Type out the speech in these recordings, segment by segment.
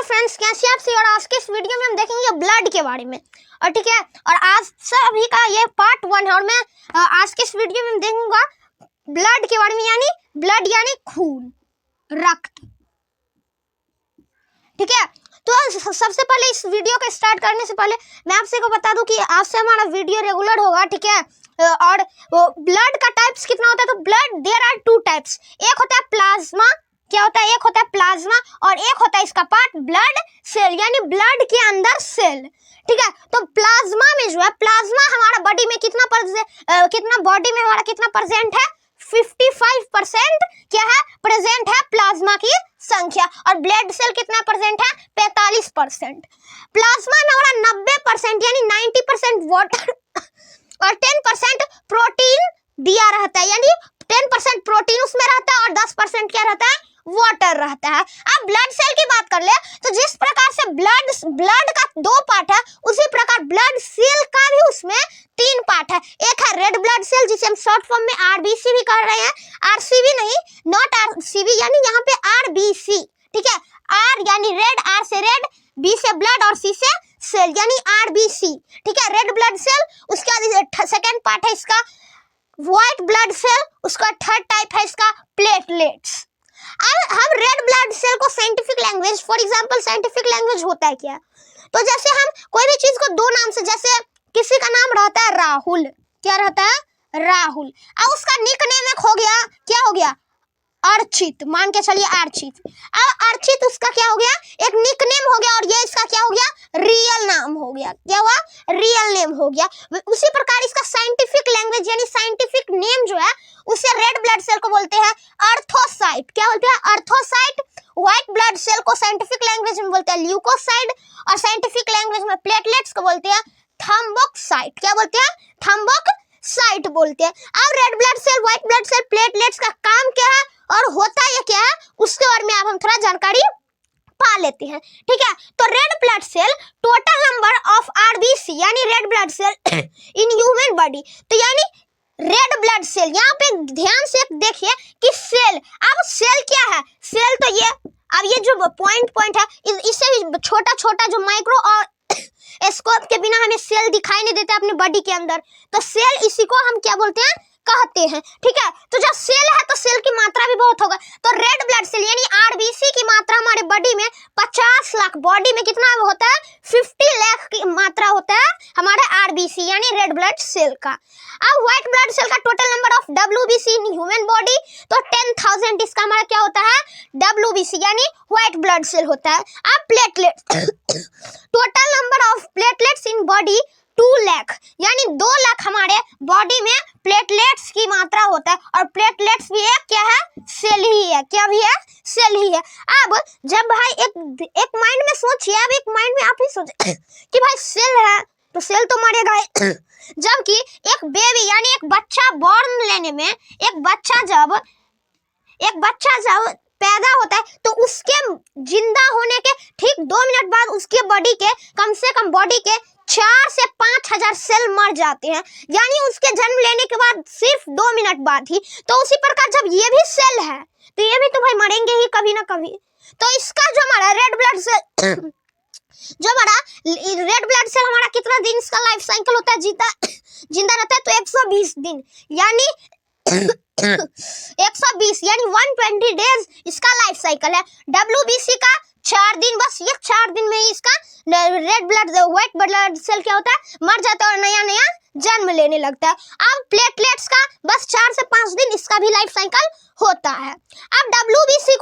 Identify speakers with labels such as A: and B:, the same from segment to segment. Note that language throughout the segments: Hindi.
A: फ्रेंड्स, कैसे आप और आज के इस वीडियो में हम देखेंगे ब्लड के बारे में। और ठीक है, और आज सभी का ये पार्ट 1 है और मैं आज के इस वीडियो में देखूंगा ब्लड के बारे में, यानी ब्लड यानी खून, रक्त। ठीक है, तो सबसे पहले इस वीडियो को स्टार्ट करने से पहले मैं आपसे को बता दूं कि आज से हमारा वीडियो रेगुलर होगा। ठीक है, और ब्लड का टाइप्स कितना होता है, तो ब्लड देयर आर 2 टाइप्स। एक होता है प्लाज्मा, क्या होता है, एक होता है प्लाज्मा और एक होता है इसका पार्ट ब्लड सेल, यानी ब्लड के अंदर सेल। ठीक है, तो प्लाज्मा में जो है, प्लाज्मा हमारा बॉडी में कितना बॉडी में हमारा कितना परसेंट है, 55% क्या है, प्रेजेंट है प्लाज्मा की संख्या। और ब्लड सेल कितना परसेंट है, 45%। प्लाज्मा में हमारा 90% यानी 90% वाटर और 10% प्रोटीन दिया रहता है, यानी 10% प्रोटीन उसमें रहता है और 10% क्या रहता है, वाटर रहता है। अब ब्लड सेल की बात कर ले तो जिस प्रकार से ब्लड का 2 पार्ट है, उसी प्रकार ब्लड सेल का भी उसमें 3 पार्ट है। एक है रेड ब्लड सेल, जिसे हम शॉर्ट फॉर्म में आरबीसी भी कह रहे हैं, आरसीबी नहीं, नॉट आरसीबी, यानी यहाँ पे आरबीसी। ठीक है, आर यानी रेड, आर से रेड, बी से ब्लड और सी से सेल, यानी आरबीसी। ठीक है, रेड ब्लड सेल। उसके बाद सेकेंड पार्ट है इसका व्हाइट ब्लड सेल, उसका थर्ड टाइप है इसका प्लेटलेट्स। अब हम रेड ब्लड सेल को scientific language, for example scientific language होता है क्या, तो जैसे हम कोई भी चीज को 2 नाम से, जैसे किसी का नाम रहता है राहुल, क्या रहता है, राहुल, अब उसका निक नेम एक हो गया, क्या हो गया, अर्चित, मान के चलिए अर्चित। अब अर्चित उसका क्या हो गया, एक निक नेम हो गया, और ये इसका क्या हो गया, रियल नाम हो गया, क्या हुआ, रियल नेम हो गया। उसी प्रकार इसका साइंटिफिक लैंग्वेज यानी साइंटिफिक नेम जो है, उसे रेड ब्लड सेल को बोलते हैं अर्थोसाइट, क्या बोलते हैं, अर्थोसाइट। व्हाइट ब्लड सेल को साइंटिफिक लैंग्वेज में बोलते हैं ल्यूकोसाइट, और साइंटिफिक लैंग्वेज में प्लेटलेट्स को बोलते हैं थ्रोम्बोसाइट, क्या बोलते हैं, थ्रोम्बोसाइट बोलते हैं। अब red blood cell, white blood cell, platelets का काम क्या है और होता ये क्या है, उसके बारे में अब हम थोड़ा जानकारी पा लेते हैं। ठीक है, तो red blood cell total number of RBC यानी red blood cell in human body, तो यानी रेड ब्लड सेल, यहाँ पे ध्यान से देखिए कि सेल, अब सेल क्या है, सेल तो ये, अब ये जो पॉइंट है, इससे भी छोटा जो माइक्रो और स्कोप के बिना हमें सेल दिखाई नहीं देता अपने बॉडी के अंदर, तो सेल, इसी को हम क्या बोलते हैं, कहते हैं। ठीक है, तो जब सेल है तो सेल की मात्रा भी बहुत होगा, तो रेड ब्लड सेल यानी आरबीसी की मात्रा हमारे बॉडी में 50 लाख, बॉडी में कितना होता है, 50 लाख की मात्रा होता है हमारे आरबीसी यानी रेड ब्लड सेल का। अब व्हाइट ब्लड सेल का total number of WBC in human body, तो 10,000 इसका हमारा क्या होता है, डब्ल्यूबीसी यानी व्हाइट ब्लड सेल होता है। अब platelets, total number of platelets in body 2 lakh, यानी 2 लाख हमारे बॉडी में प्लेटलेट्स की मात्रा होता है, और प्लेटलेट्स भी एक क्या है, सेल ही है, क्या भी है, सेल ही है। अब जब भाई एक माइंड में सोचिए, अब एक माइंड में आप ही सोचिए कि भाई सेल है तो सेल तो मरेगा जबकि एक बेबी यानी एक बच्चा बॉर्न लेने में, एक बच्चा जब पैदा होता है तो उसके जिंदा होने के ठीक 2 मिनट बाद उसके बॉडी के कम से कम बॉडी के 4 से 5,000 सेल मर जाते हैं, यानी उसके जन्म लेने के बाद सिर्फ 2 मिनट बाद ही। तो उसी प्रकार जब ये भी सेल है तो ये भी तो भाई मरेंगे ही कभी ना कभी। तो इसका जो हमारा रेड ब्लड सेल हमारा कितना दिन इसका लाइफ साइकिल होता है, जिंदा रहता है, तो 120 दिन, यानी 120 यानी 120 डेज इसका लाइफ साइकिल है। डब्ल्यूबीसी का 4 दिन, बस ये 4 दिन में ही इसका व्हाइट ब्लड सेल क्या होता है, मर जाता है और नया जन्म लेने लगता है। अब प्लेटलेट्स का बस 4 से 5 दिन इसका भी लाइफ साइकिल होता है। अब डब्ल्यूबीसी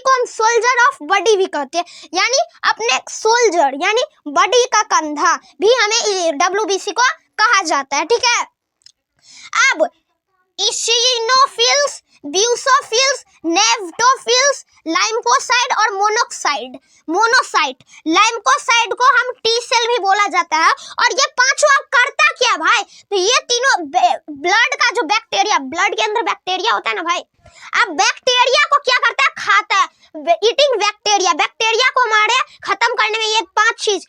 A: को हम सोल्जर ऑफ बॉडी भी कहते हैं, यानी अपने सोल्जर यानी बॉडी का कंधा भी हमें डब्ल्यूबीसी को कहा जाता है। ठीक है, अब इसिनोफिल्स, ब्यूसोफिल्स, नेफ्टोफिल्स, लाइम्फोसाइट और मोनोसाइट, लाइम्फोसाइट को हम टी सेल भी बोला जाता है। और ये पांचों अब करता क्या भाई, तो ये तीनों ब्लड का जो बैक्टीरिया, ब्लड के अंदर बैक्टीरिया होता है ना भाई, अब बैक्टीरिया को क्या करता है, खाता है, ईटिंग बैक्टीरिया को हमारे खत्म करने में ये 5 चीज,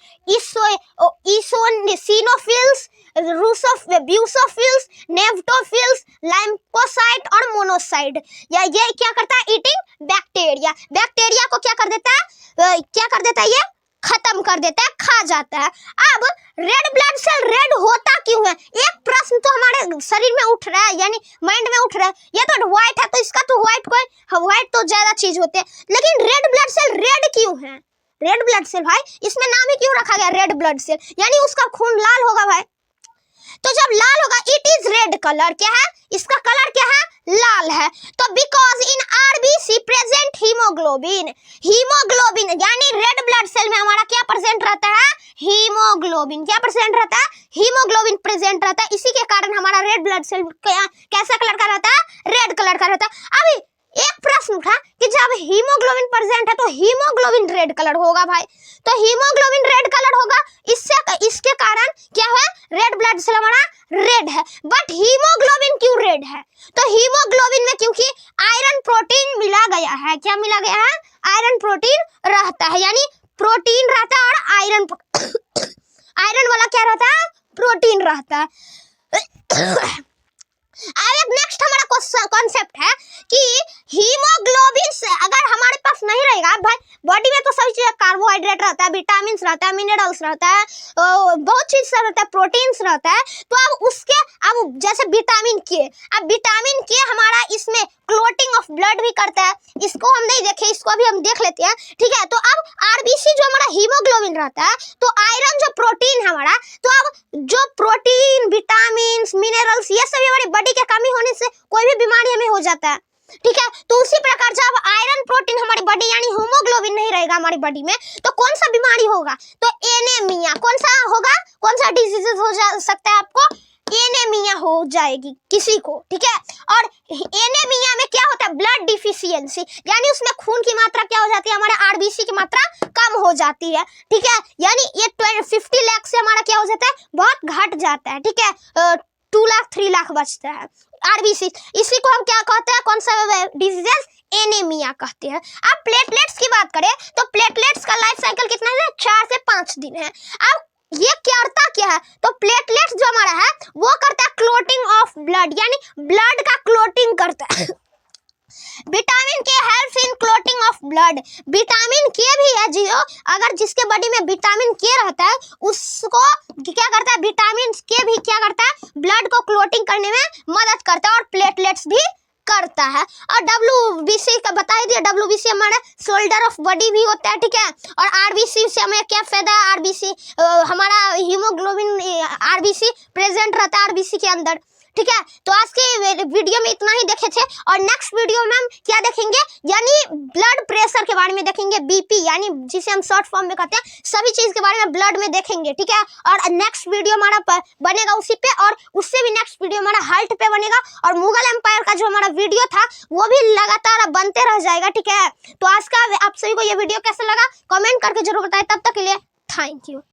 A: इसिनोफिल्स, ब्यूसोफिल्स, नेफ्टोफिल्स, लाइकोसाइट और मोनोसाइट। ये क्या करता है? Eating bacteria. बैक्टीरिया को क्या कर देता है? ये खत्म कर देता है, खा जाता है। अब रेड ब्लड सेल रेड होता क्यों है? एक प्रश्न तो हमारे शरीर में उठ रहा है, यानी माइंड में उठ रहा है। ये तो व्हाइट है, तो इसका तो व्हाइट तो ज्यादा चीज होते हैं, लेकिन रेड ब्लड सेल रेड क्यों है? रेड ब्लड सेल भाई, इसमें नाम ही क्यों रखा गया रेड ब्लड सेल? यानी उसका खून लाल होगा भाई। तो जब लाल होगा, इट इज रेड कलर। क्या है? इसका कलर क्या है? लाल है। तो because in RBC present haemoglobin यानी रेड ब्लड सेल में हमारा क्या प्रेजेंट रहता है? हीमोग्लोबिन। क्या प्रेजेंट रहता है? हीमोग्लोबिन प्रेजेंट रहता है। इसी के कारण हमारा रेड ब्लड सेल कैसा कलर का रहता है? रेड कलर का रहता है। अभी एक प्रश्न उठा कि जब हीमोग्लोबिन प्रेजेंट है तो हीमोग्लोबिन रेड कलर होगा भाई। तो हीमोग्लोबिन रेड कलर होगा, इसके कारण क्या है? रेड ब्लड सेल हमारा रेड है। बट हीमोग्लोबिन क्यों रेड है? तो हीमोग्लोबिन में क्योंकि आयरन प्रोटीन मिला गया है। क्या मिला गया है? आयरन प्रोटीन रहता है, यानी प्रोटीन रहता है और आयरन वाला क्या रहता है? प्रोटीन रहता है। अब नेक्स्ट हमारा कॉन्सेप्ट है कि हीमोग्लोबिन से अगर हमारे पास नहीं रहेगा भाई, बॉडी में तो सभी चीज कार्बोहाइड्रेट रहता है, विटामिन रहता है, मिनरल्स रहता है, बहुत चीज रहता है, प्रोटीन्स रहता है। तो अब जैसे विटामिन के हमारा इसमें क्लोटिंग ऑफ ब्लड भी करता है। इसको हम नहीं देखे, इसको अभी हम देख लेते हैं, ठीक है। तो अब आरबीसी जो हमारा हीमोग्लोबिन रहता है, तो आयरन जो प्रोटीन है हमारा, तो अब जो प्रोटीन, विटामिन, मिनरल्स, ये सभी हमारी बॉडी के कमी होने से कोई भी बीमारी हमें हो जाता है, ठीक है। तो उसी प्रकार जब आयरन प्रोटीन हमारी बॉडी यानी हीमोग्लोबिन नहीं रहेगा हमारी बॉडी में, तो कौन सा बीमारी होगा? तो एनीमिया। कौन सा होगा? कौन सा डिजीज हो जा सकता है आपको? एनीमिया हो जाएगी किसी को, ठीक है। और एनीमिया में क्या होता है? ब्लड डिफिशियंसी, यानी उसमें खून की मात्रा क्या हो जाती है? हमारे आरबीसी की मात्रा कम हो जाती है, ठीक है। यानी ये 50 लाख से हमारा क्या हो जाता है? बहुत घट जाता है, ठीक है। 2 लाख 3 लाख बचता है आरबीसी। इसी को हम क्या कहते हैं? कौन सा डिजीज? एनीमिया कहते हैं। अब प्लेटलेट्स की बात करें तो प्लेटलेट्स का लाइफ साइकिल कितना है? 4 से 5 दिन है। अब ये क्या है? तो प्लेटलेट्स जो हमारा है वो करता है क्लोटिंग ऑफ ब्लड, यानी ब्लड का क्लोटिंग करता है। विटामिन के helps in clotting of blood. Vitamin के भी है जियो, अगर जिसके बॉडी में विटामिन के रहता है उसको क्या करता है? विटामिन के भी क्या करता है? ब्लड को क्लोटिंग करने में मदद करता है और प्लेटलेट्स भी करता है। और डब्ल्यूबीसी का बता दिया, डब्ल्यूबीसी हमारा शोल्डर ऑफ बॉडी भी होता है, ठीक है। और आरबीसी से हमें क्या फायदा है? आरबीसी हमारा हीमोग्लोबिन आरबीसी प्रेजेंट रहता है आरबीसी के अंदर, ठीक है। तो आज के वीडियो में इतना ही देखे थे, और नेक्स्ट वीडियो में हम क्या देखेंगे? यानी ब्लड प्रेशर के बारे में देखेंगे, बीपी यानी जिसे हम शॉर्ट फॉर्म में कहते हैं, सभी चीज के बारे में ब्लड में देखेंगे, ठीक है। और नेक्स्ट वीडियो हमारा बनेगा उसी पे, और उससे भी नेक्स्ट वीडियो हमारा हार्ट पे बनेगा, और मुगल एम्पायर का जो हमारा वीडियो था वो भी लगातार बनते रह जाएगा, ठीक है। तो आज का आप सभी को ये वीडियो कैसा लगा कमेंट करके जरूर बताएं। तब तक के लिए थैंक यू।